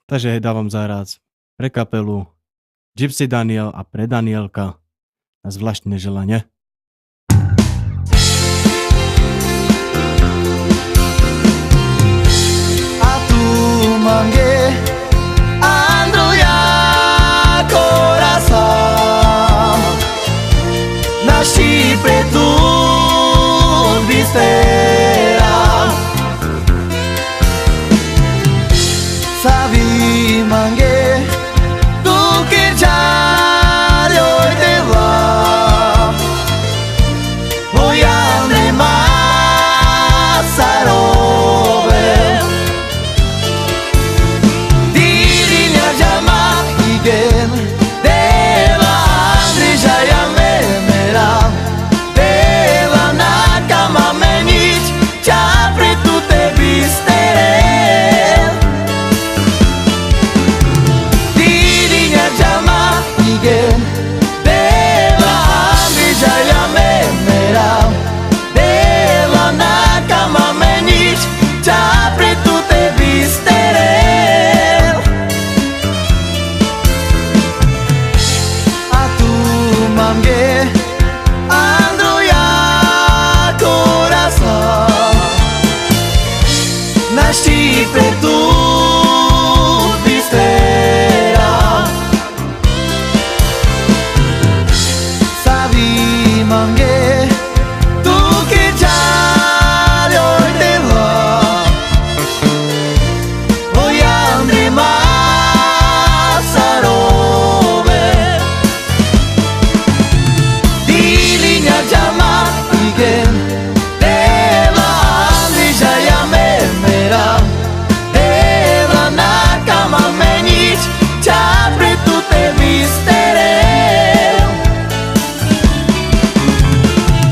Takže hej, dávam zahrať pre kapelu Gypsy Daniel a pre Danielka na zvláštne želanie. A tu mange Androja corazón Nasci pre tu vistera Sabi mange tu che già hoy te va Voy a andare más a robe Dirinya jama igen Deva andri jaya memera Deva nakama menich Chapre tu te vistere Dirinya jama igen Deva andri jaya memera Deva nakama menich Chapre tu te vistere A tu mange Androja corazón Nasci pre tu vistera Sabi mange tu che già hoy te va Voy a andare más a robe Dilinya jama igen Deva andri jaya memera Deva nakama menich Chapre tu te vistere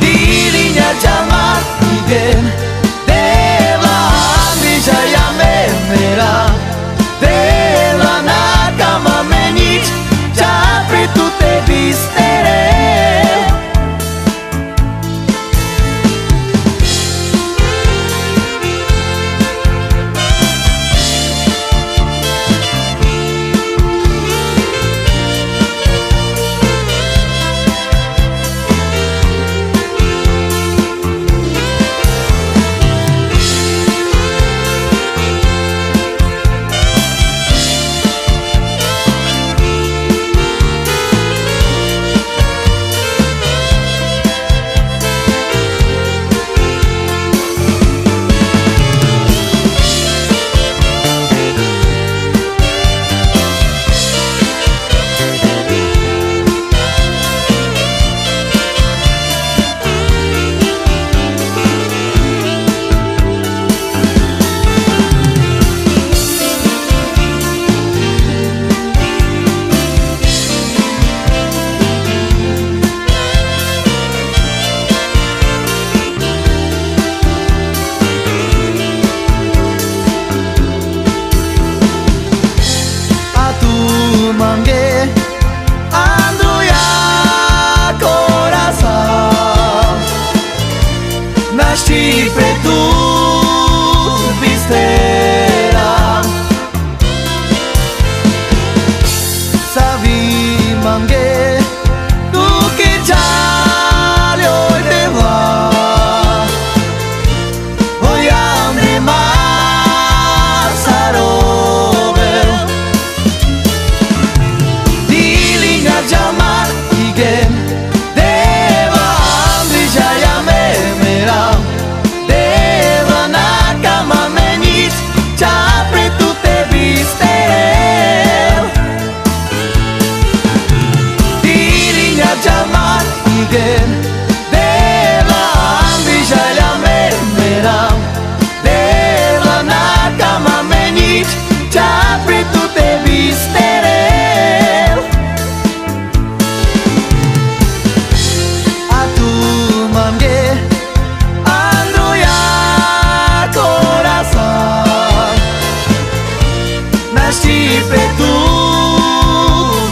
Dilinya jama igen Deva andri jaya memera Deva nakama menich Chapre tu te vistere A tu mange Androja corazón Nasci pre tu vistera Sabi mange tu che già hoy te va Voy a andare más a robe Dilinya jama igen Deva andri jaya memera Deva nakama menich Chapre tu te vistere Dilinya jama igen Deva andri jaya memera Deva nakama menich Chapre tu te vistere A tu mange Androja corazón Nasci pre tu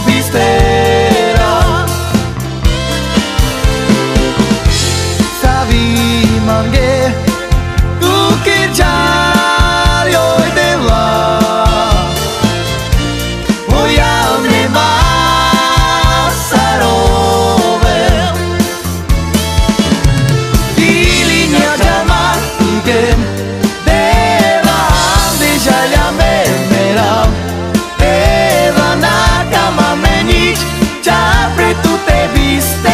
vistera Sabi mange tu che già hoy te va tu te viste